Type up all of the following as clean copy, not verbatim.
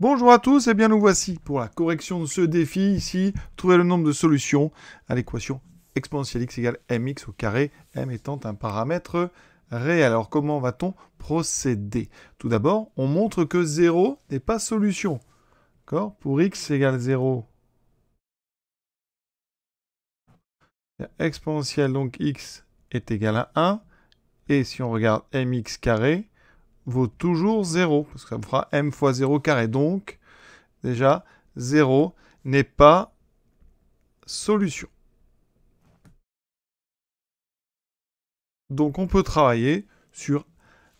Bonjour à tous, et bien nous voici pour la correction de ce défi ici. Trouver le nombre de solutions à l'équation exponentielle x égale mx au carré, m étant un paramètre réel. Alors comment va-t-on procéder? Tout d'abord, on montre que 0 n'est pas solution. D'accord? Pour x égale 0, exponentielle donc x est égal à 1. Et si on regarde mx carré, vaut toujours 0, parce que ça me fera m fois 0 carré. Donc, déjà, 0 n'est pas solution. Donc, on peut travailler sur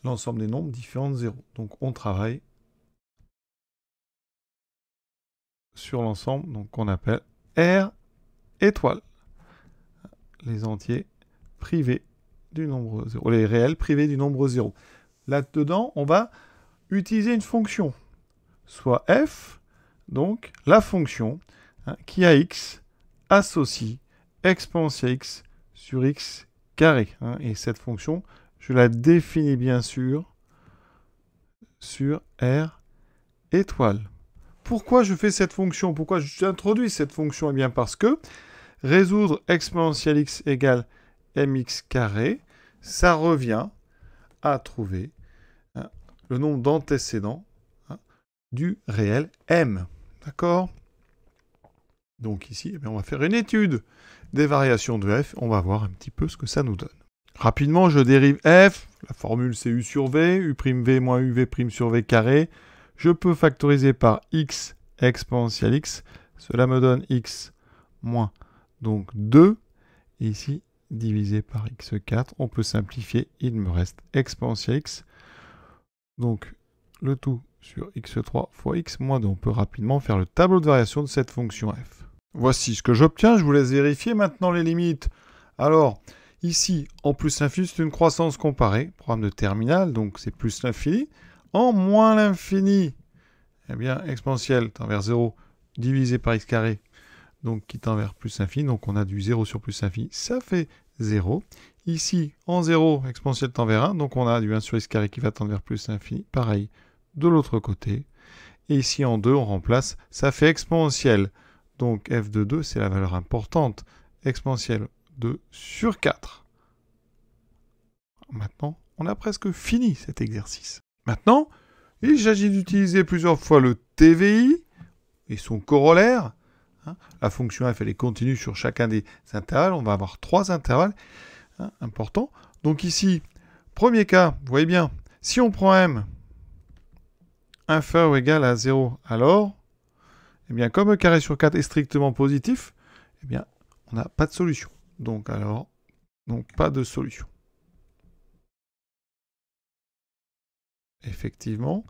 l'ensemble des nombres différents de 0. Donc, on travaille sur l'ensemble qu'on appelle R étoile. Les entiers privés du nombre 0. Les réels privés du nombre 0. Là-dedans, on va utiliser une fonction. Soit f, donc la fonction qui a x associe exponentielle x sur x carré. Et cette fonction, je la définis bien sûr sur R étoile. Pourquoi je fais cette fonction? Pourquoi j'introduis cette fonction? Eh bien parce que résoudre exponentielle x égale mx carré, ça revient à trouver le nombre d'antécédents du réel m. D'accord? Donc ici, eh bien, on va faire une étude des variations de f. On va voir un petit peu ce que ça nous donne. Rapidement, je dérive f. La formule, c'est u sur v. U'(v moins uv' sur v carré. Je peux factoriser par x exponentielle x. Cela me donne x moins donc 2. Et ici, divisé par x4. On peut simplifier. Il me reste exponentielle x. Donc, le tout sur x3 fois x moins 2. On peut rapidement faire le tableau de variation de cette fonction f. Voici ce que j'obtiens. Je vous laisse vérifier maintenant les limites. Alors, ici, en plus l'infini, c'est une croissance comparée. Programme de terminale, donc c'est plus l'infini. En moins l'infini, eh bien, exponentielle tend vers 0 divisé par x carré, donc qui tend vers plus l'infini. Donc on a du 0 sur plus l'infini, ça fait 0. Ici, en 0, exponentielle tend vers 1, donc on a du 1 sur x carré qui va tendre vers plus l'infini. Pareil, de l'autre côté. Et ici, en 2, on remplace, ça fait exponentielle. Donc f de 2, c'est la valeur importante. Exponentielle 2 sur 4. Maintenant, on a presque fini cet exercice. Maintenant, il s'agit d'utiliser plusieurs fois le TVI et son corollaire. La fonction f, elle est continue sur chacun des intervalles. On va avoir 3 intervalles importants. Donc ici, premier cas, vous voyez bien, si on prend m inférieur ou égal à 0, alors, eh bien, comme e carré sur 4 est strictement positif, eh bien, on n'a pas de solution. Donc, pas de solution. Effectivement,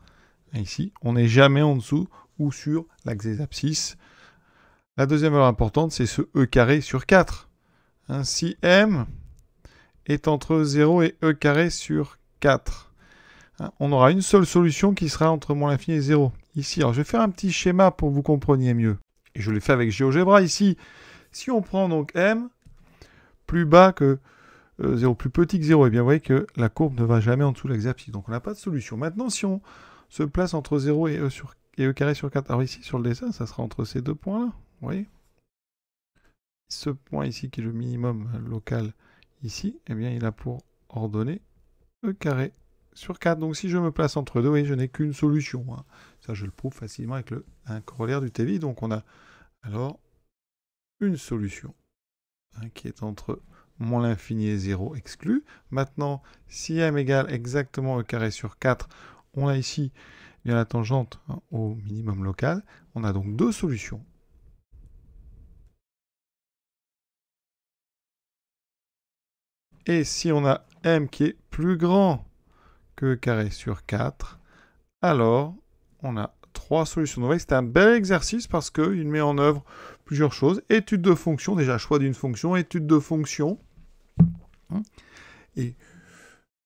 ici, on n'est jamais en dessous ou sur l'axe des abscisses. La deuxième valeur importante, c'est ce e carré sur 4. Si m est entre 0 et e carré sur 4, on aura une seule solution qui sera entre moins l'infini et 0. Ici, alors je vais faire un petit schéma pour que vous compreniez mieux. Et je l'ai fait avec GeoGebra ici. Si on prend donc m plus bas que 0, plus petit que 0, et bien vous voyez que la courbe ne va jamais en dessous de l'axe des abscisses. Donc on n'a pas de solution. Maintenant, si on se place entre 0 et e carré sur 4, alors ici sur le dessin, ça sera entre ces deux points-là. Vous voyez? Ce point ici qui est le minimum local ici, eh bien il a pour ordonnée e carré sur 4. Donc si je me place entre deux, oui, je n'ai qu'une solution. Ça, je le prouve facilement avec un corollaire du TVI. Donc on a alors une solution qui est entre moins l'infini et 0 exclu. Maintenant, si m égale exactement e carré sur 4, on a ici bien la tangente au minimum local. On a donc deux solutions. Et si on a m qui est plus grand que e carré sur 4, alors on a trois solutions. Donc, vous voyez, c'est un bel exercice parce qu'il met en œuvre plusieurs choses. Étude de fonction, déjà choix d'une fonction, étude de fonction, et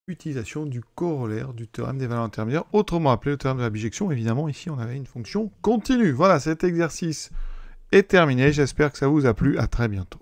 utilisation du corollaire du théorème des valeurs intermédiaires, autrement appelé le théorème de la bijection. Évidemment, ici, on avait une fonction continue. Voilà, cet exercice est terminé. J'espère que ça vous a plu. À très bientôt.